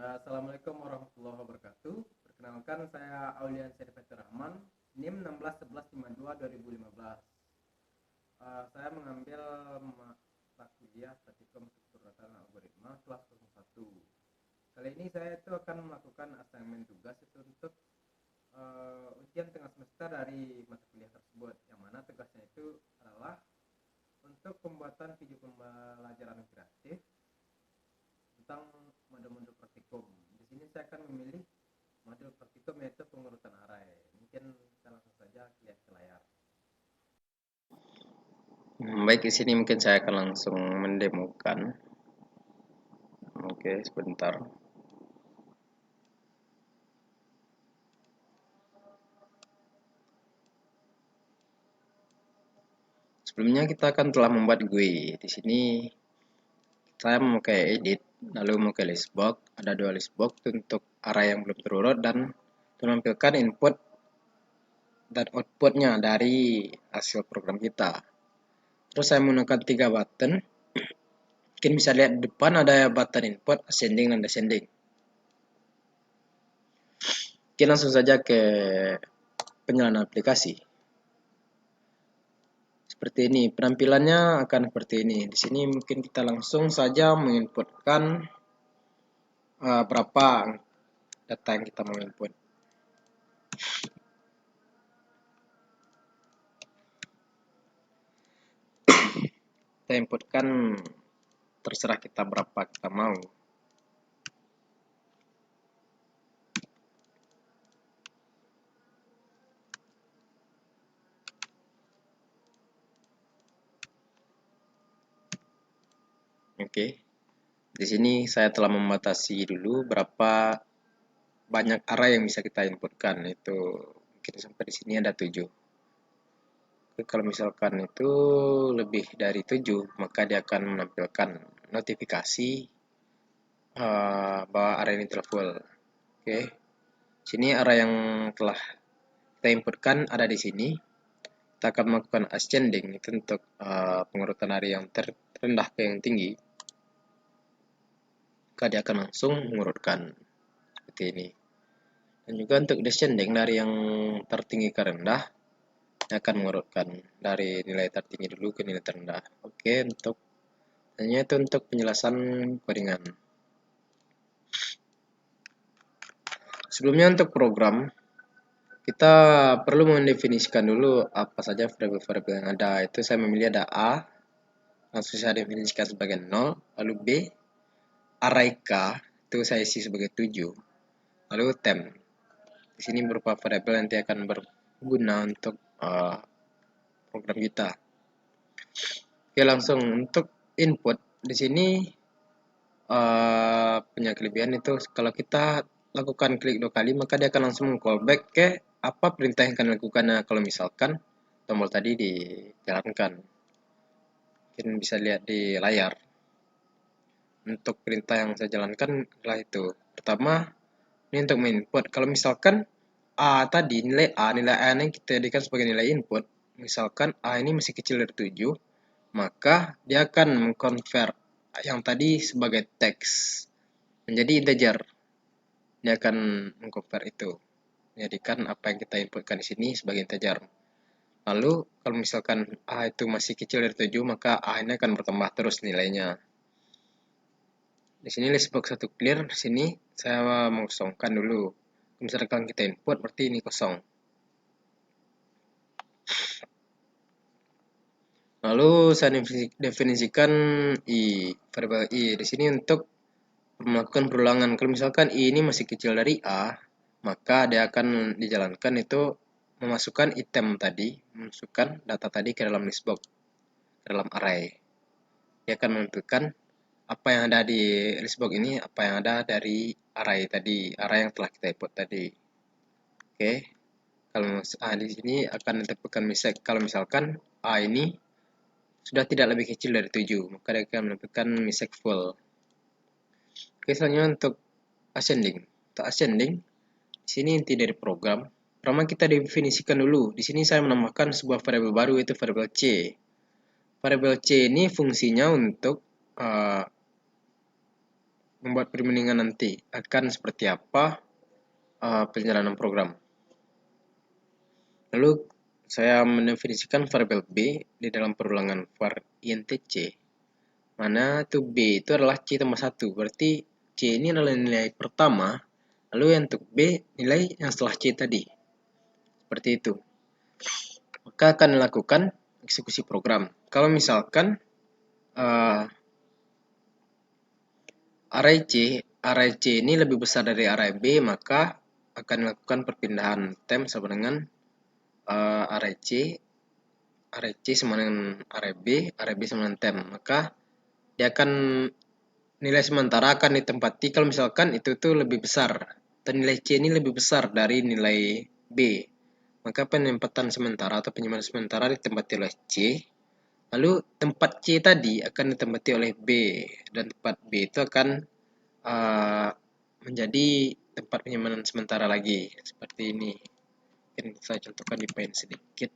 Assalamualaikum warahmatullahi wabarakatuh. Perkenalkan, saya Aulian Syarifat Rahman, NIM 161152 2015. Saya mengambil mata kuliah Statistikum Struktur Data dan Algoritma kelas 01. Kali ini saya itu akan melakukan assignment tugas itu untuk ujian tengah semester dari mata kuliah tersebut, yang mana tugasnya itu adalah untuk pembuatan video pembelajaran interaktif tentang modul-modul praktikum. Di sini saya akan memilih modul praktikum yaitu pengurutan array. Mungkin kita langsung saja lihat ke layar. Baik, di sini mungkin saya akan langsung mendemokan. Oke, sebentar. Sebelumnya kita akan telah membuat GUI. Di sini saya memakai edit, lalu memakai listbox. Ada dua listbox untuk array yang belum terurut dan menampilkan input dan outputnya dari hasil program kita. Terus saya menggunakan 3 button. Mungkin bisa lihat di depan ada button input, ascending dan descending. Oke, langsung saja ke penyalaan aplikasi. Seperti ini, penampilannya akan seperti ini. Di sini mungkin kita langsung saja menginputkan berapa data yang kita mau input. Kita inputkan terserah kita berapa kita mau. Oke. Di sini saya telah membatasi dulu berapa banyak array yang bisa kita inputkan. Itu mungkin sampai di sini ada 7. Oke, kalau misalkan itu lebih dari 7, maka dia akan menampilkan notifikasi bahwa array ini telah full. Oke. Sini array yang telah kita inputkan ada di sini. Kita akan melakukan ascending itu untuk pengurutan array yang terendah ke yang tinggi. Maka dia akan langsung mengurutkan seperti ini. Dan juga untuk descending dari yang tertinggi ke rendah, dia akan mengurutkan dari nilai tertinggi dulu ke nilai terendah. Oke, hanya itu untuk penjelasan codingan. Sebelumnya untuk program, kita perlu mendefinisikan dulu apa saja variabel-variabel yang ada. Itu saya memilih ada A, langsung saya definisikan sebagai 0, lalu B, array K, itu saya isi sebagai 7, lalu temp. Di sini berupa variabel nanti akan berguna untuk program kita. Oke, langsung untuk input di sini punya kelebihan itu kalau kita lakukan klik 2 kali maka dia akan langsung callback ke apa perintah yang akan dilakukan. Kalau misalkan tombol tadi dijalankan, mungkin bisa lihat di layar. Untuk perintah yang saya jalankan adalah itu. Pertama, ini untuk menginput. Kalau misalkan A tadi, nilai A ini kita jadikan sebagai nilai input. Misalkan A ini masih kecil dari 7, maka dia akan mengconvert yang tadi sebagai teks menjadi integer. Dia akan mengconvert itu. Jadikan apa yang kita inputkan di sini sebagai integer. Lalu kalau misalkan A itu masih kecil dari 7, maka A ini akan bertambah terus nilainya. Di sini listbox 1 clear, di sini saya mengosongkan dulu. Misalkan kita input berarti ini kosong. Lalu saya definisikan variabel i di sini untuk melakukan perulangan. Kalau misalkan i ini masih kecil dari a, maka dia akan dijalankan itu memasukkan item tadi, memasukkan data tadi ke dalam listbox, ke dalam array. Dia akan menentukan apa yang ada di listbox ini, apa yang ada dari array tadi, array yang telah kita input tadi. Oke. Kalau di sini akan ditentukan kalau misalkan a ini sudah tidak lebih kecil dari 7, maka dia akan menentukan misek full. Oke, selanjutnya untuk ascending. Untuk ascending, di sini inti dari program. Pertama kita definisikan dulu. Di sini saya menambahkan sebuah variabel baru yaitu variabel c. Variabel c ini fungsinya untuk membuat perbandingan nanti akan seperti apa perjalanan program. Lalu saya mendefinisikan variabel B di dalam perulangan var int c, mana itu B itu adalah C tambah 1, berarti C ini adalah nilai pertama, lalu yang untuk B nilai yang setelah C tadi, seperti itu. Maka akan dilakukan eksekusi program. Kalau misalkan array C ini lebih besar dari array B, maka akan dilakukan perpindahan temp sama dengan array C sama dengan array B sama dengan temp. Maka dia akan nilai sementara akan ditempati kalau misalkan itu tuh lebih besar, dan nilai C ini lebih besar dari nilai B. Maka penempatan sementara atau penyimpanan sementara ditempati oleh C. Lalu tempat C tadi akan ditempati oleh B, dan tempat B itu akan menjadi tempat penyimpanan sementara lagi, seperti ini. Mungkin saya contohkan di pen sedikit.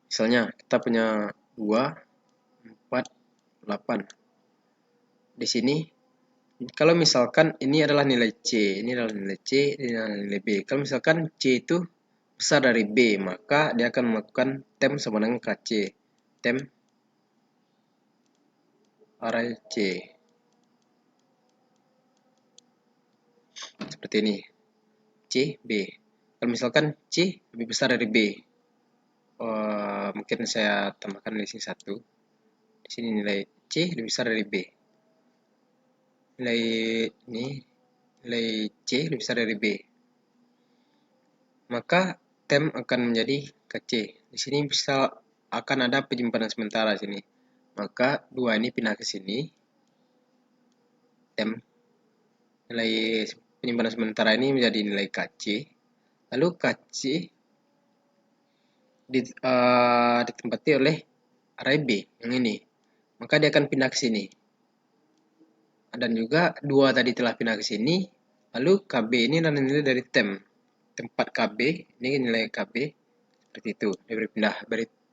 Misalnya kita punya 2, 4, 8. Di sini kalau misalkan ini adalah nilai C, ini adalah nilai C, ini adalah nilai B. Kalau misalkan C itu besar dari B, maka dia akan melakukan temp sama dengan KC. Temp array C. Seperti ini. C, B. Kalau misalkan C lebih besar dari B, mungkin saya tambahkan di sini 1. Di sini nilai C lebih besar dari B. Nilai C lebih besar dari B. Maka temp akan menjadi KC. Di sini bisa akan ada penyimpanan sementara di sini. Maka 2 ini pindah ke sini. Temp nilai penyimpanan sementara ini menjadi nilai KC. Lalu KC ditempati oleh array B yang ini. Maka dia akan pindah ke sini. Dan juga 2 tadi telah pindah ke sini. Lalu KB ini adalah nilai dari temp. Tempat KB, ini nilai KB. Seperti itu. Dia berpindah.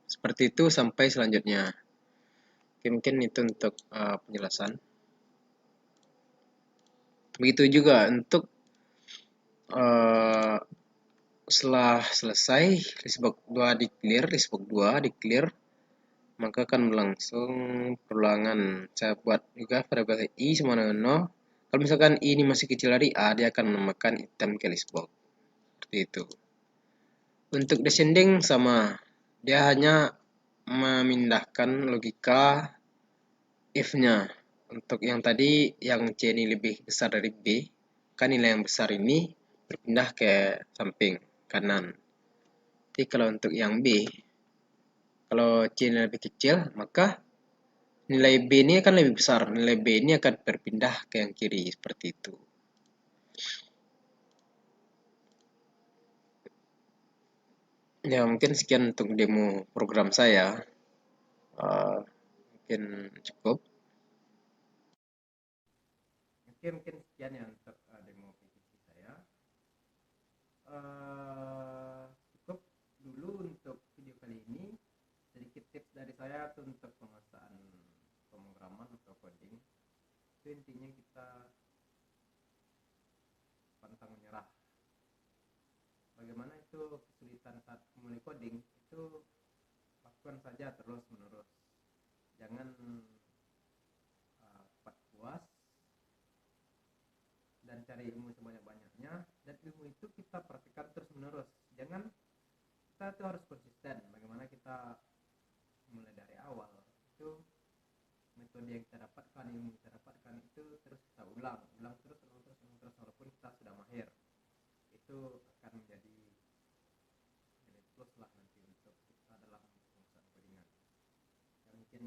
Seperti itu sampai selanjutnya. Oke, mungkin itu untuk penjelasan. Begitu juga untuk setelah selesai listbox 2 di clear, maka akan berlangsung perulangan. Saya buat juga variabel i sama dengan 0. Kalau misalkan i ini masih kecil dari a, dia akan menambahkan item ke listbox. Seperti itu. Untuk descending sama, dia hanya memindahkan logika if-nya. Untuk yang tadi, yang C ini lebih besar dari B, kan nilai yang besar ini berpindah ke samping kanan. Jadi kalau untuk yang B, kalau C ini lebih kecil, maka nilai B ini akan lebih besar. Nilai B ini akan berpindah ke yang kiri, seperti itu. Ya, mungkin sekian untuk demo program saya. Mungkin cukup. Mungkin sekian ya untuk demo PVC saya. Cukup dulu untuk video kali ini. Sedikit tips dari saya tuh untuk penguasaan pemrograman atau coding. Itu intinya kita pantang menyerah. Bagaimana itu kesulitan saat memulai coding, itu lakukan saja terus menerus. Jangan cepat puas dan cari ilmu sebanyak-banyaknya, dan ilmu itu kita praktikkan terus menerus. Jangan, kita itu harus konsisten. Bagaimana kita mulai dari awal, itu metode yang kita dapatkan, ilmu yang kita dapatkan itu terus kita ulang terus walaupun kita sudah mahir. Itu akan menjadi nilai plus lah nanti untuk kita dalam penguasaan codingan. Dan mungkin